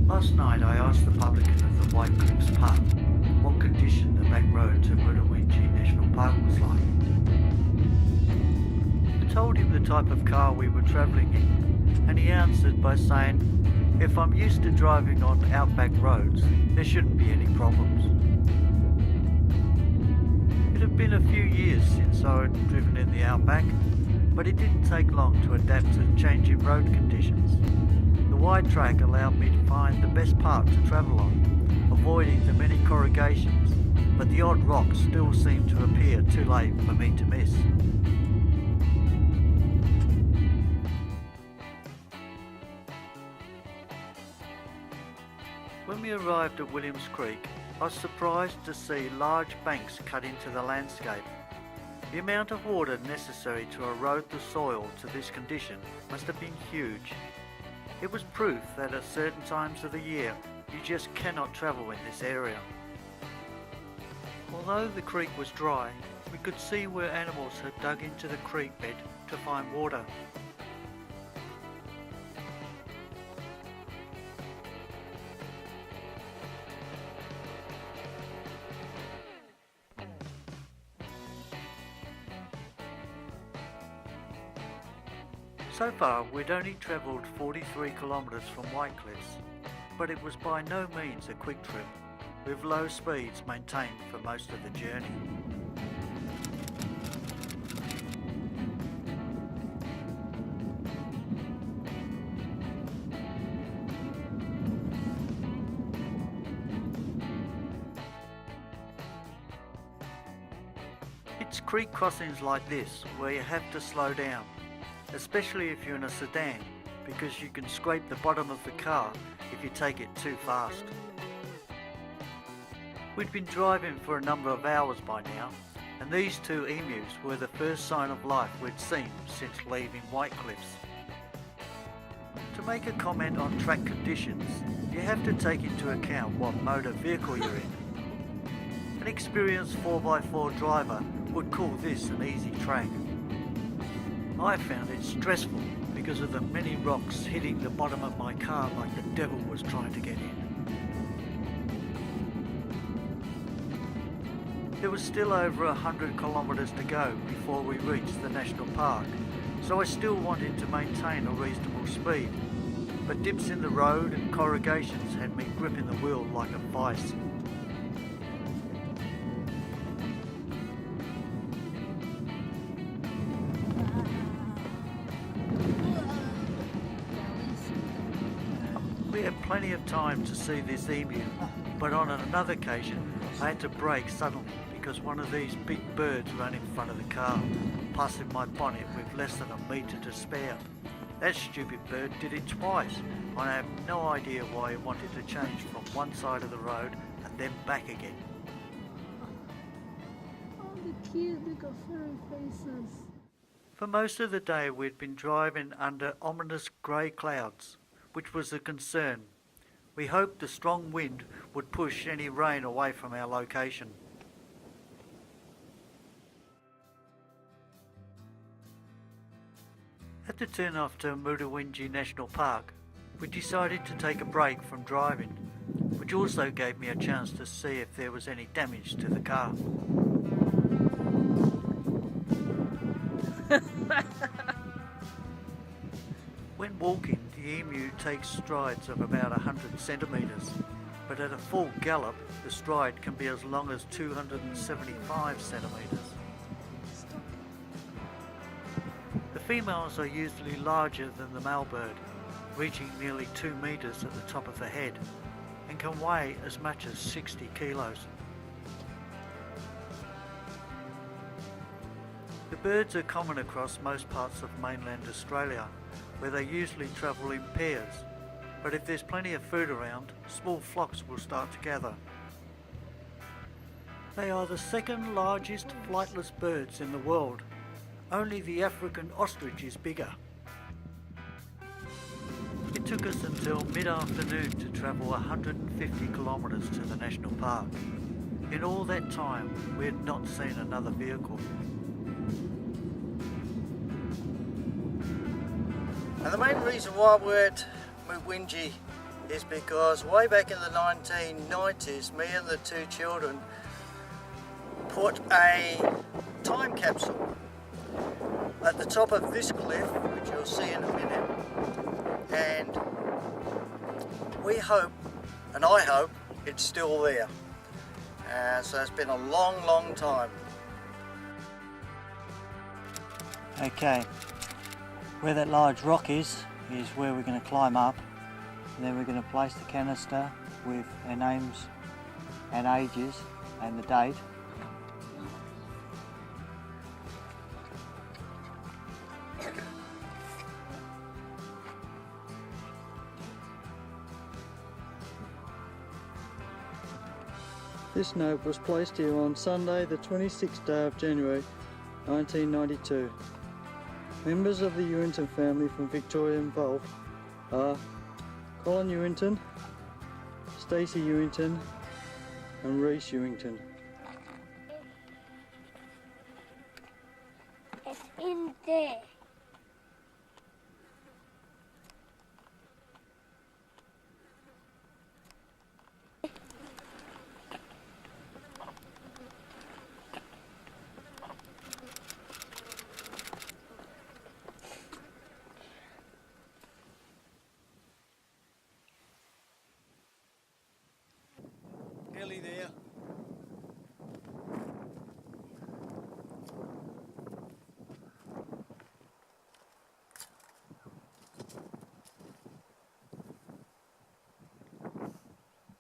Last night I asked the publican of the White Cliffs pub what condition the back road to Murruwinji National Park was like. I told him the type of car we were travelling in, and he answered by saying, if I'm used to driving on outback roads, there shouldn't be any problems. It had been a few years since I had driven in the outback, but it didn't take long to adapt to changing road conditions. The wide track allowed me to find the best part to travel on, avoiding the many corrugations, but the odd rocks still seemed to appear too late for me to miss. When we arrived at Williams Creek, I was surprised to see large banks cut into the landscape. The amount of water necessary to erode the soil to this condition must have been huge. It was proof that at certain times of the year you just cannot travel in this area. Although the creek was dry, we could see where animals had dug into the creek bed to find water. So far, we'd only travelled 43 kilometres from White Cliffs, but it was by no means a quick trip, with low speeds maintained for most of the journey. It's creek crossings like this where you have to slow down, especially if you're in a sedan, because you can scrape the bottom of the car if you take it too fast. We'd been driving for a number of hours by now, and these two emus were the first sign of life we'd seen since leaving White Cliffs. To make a comment on track conditions, you have to take into account what motor vehicle you're in. An experienced 4x4 driver would call this an easy track. I found it stressful because of the many rocks hitting the bottom of my car like the devil was trying to get in. There was still over 100 kilometres to go before we reached the national park, so I still wanted to maintain a reasonable speed, but dips in the road and corrugations had me gripping the wheel like a vice. We had plenty of time to see this emu, but on another occasion I had to brake suddenly because one of these big birds ran in front of the car, passing my bonnet with less than a metre to spare. That stupid bird did it twice, and I have no idea why it wanted to change from one side of the road and then back again. Oh, the cute, they got furry faces. For most of the day we'd been driving under ominous grey clouds, which was a concern. We hoped the strong wind would push any rain away from our location. At the turn off to Murruwinji National Park, we decided to take a break from driving, which also gave me a chance to see if there was any damage to the car. When walking, the emu takes strides of about 100 centimetres, but at a full gallop, the stride can be as long as 275 centimetres. The females are usually larger than the male bird, reaching nearly 2 metres at the top of the head, and can weigh as much as 60 kilos. The birds are common across most parts of mainland Australia, where they usually travel in pairs, but if there's plenty of food around, small flocks will start to gather. They are the second largest flightless birds in the world. Only the African ostrich is bigger. It took us until mid-afternoon to travel 150 kilometres to the national park. In all that time, we had not seen another vehicle. And the main reason why we're at Murruwinji is because way back in the 1990s, me and the two children put a time capsule at the top of this cliff, which you'll see in a minute, and we hope, and I hope, it's still there. So it's been a long time. Okay, where that large rock is where we're going to climb up, and then we're going to place the canister with our names and ages and the date. This note was placed here on Sunday the 26th day of January 1992. Members of the Uinton family from Victoria involved are Colin Uinton, Stacey Uinton and Reese Uinton. It's in there. Nearly there.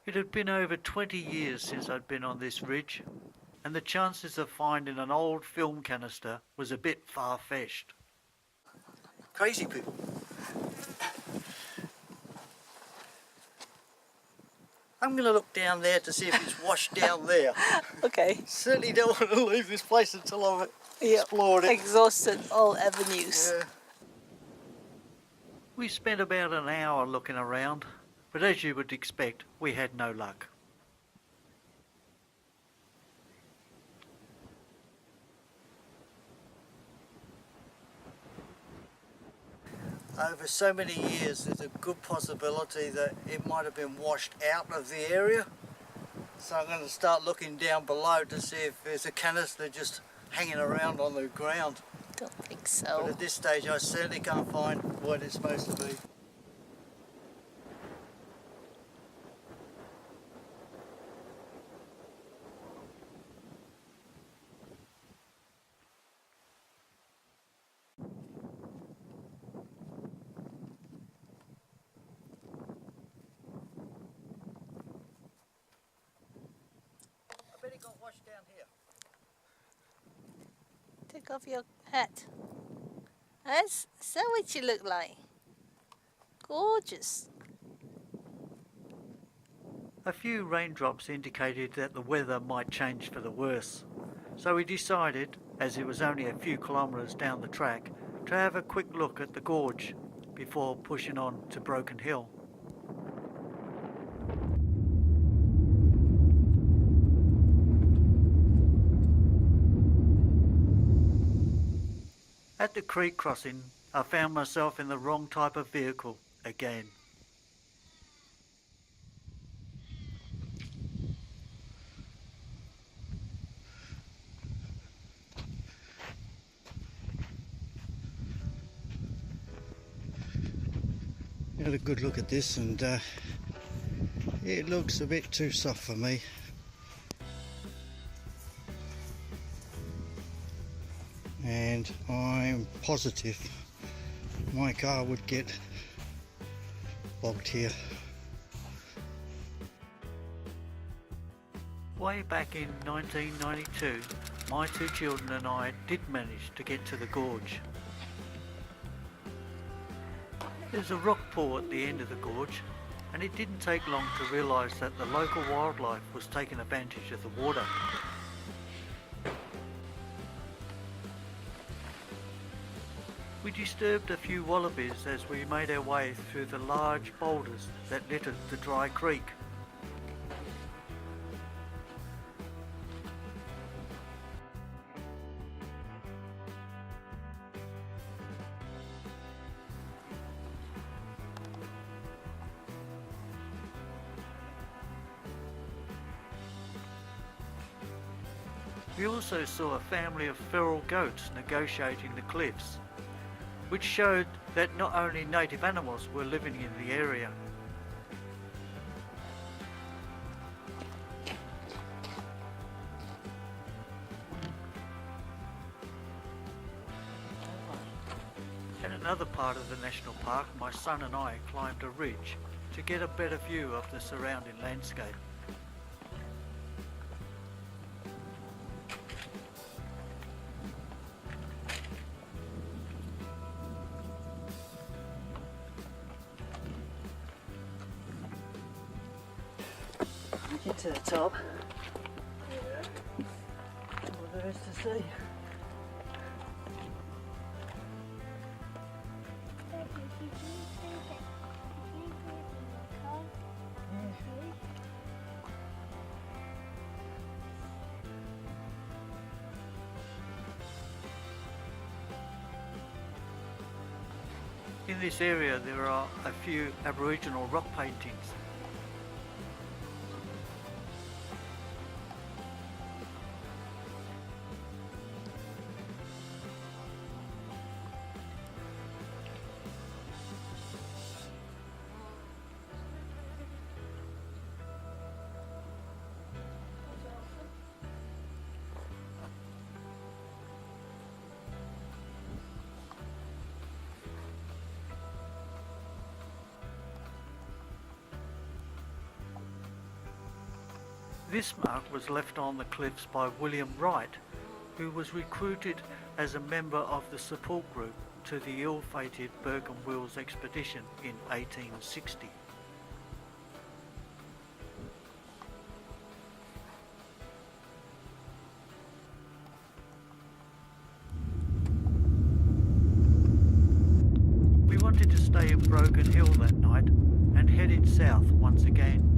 It had been over 20 years since I'd been on this ridge, and the chances of finding an old film canister was a bit far-fetched. Crazy people. I'm going to look down there to see if it's washed down there. Okay. Certainly don't want to leave this place until I've explored it. Exhausted all avenues. Yeah. We spent about an hour looking around, but as you would expect, we had no luck. Over so many years, there's a good possibility that it might have been washed out of the area. So I'm going to start looking down below to see if there's a canister just hanging around on the ground. Don't think But so. at this stage, I certainly can't find what it's supposed to be. I bet it got washed down here. Take off your hat. Is that what you look like? Gorgeous. A few raindrops indicated that the weather might change for the worse, so we decided, as it was only a few kilometres down the track, to have a quick look at the gorge before pushing on to Broken Hill. At the creek crossing, I found myself in the wrong type of vehicle again. Had a good look at this, and it looks a bit too soft for me. And I'm positive my car would get bogged here. Way back in 1992, my two children and I did manage to get to the gorge. There's a rock pool at the end of the gorge, and it didn't take long to realise that the local wildlife was taking advantage of the water. We disturbed a few wallabies as we made our way through the large boulders that littered the dry creek. We also saw a family of feral goats negotiating the cliffs, which showed that not only native animals were living in the area. At another part of the national park, my son and I climbed a ridge to get a better view of the surrounding landscape. Get to the top. What there is to see. In this area there are a few Aboriginal rock paintings. This mark was left on the cliffs by William Wright, who was recruited as a member of the support group to the ill-fated Burke and Wills expedition in 1860. We wanted to stay in Broken Hill that night and headed south once again.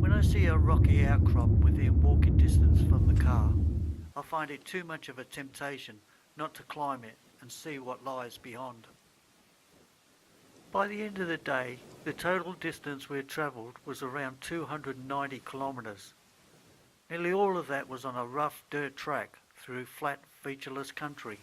When I see a rocky outcrop within walking distance from the car, I find it too much of a temptation not to climb it and see what lies beyond. By the end of the day, the total distance we had travelled was around 290 kilometres. Nearly all of that was on a rough dirt track through flat, featureless country.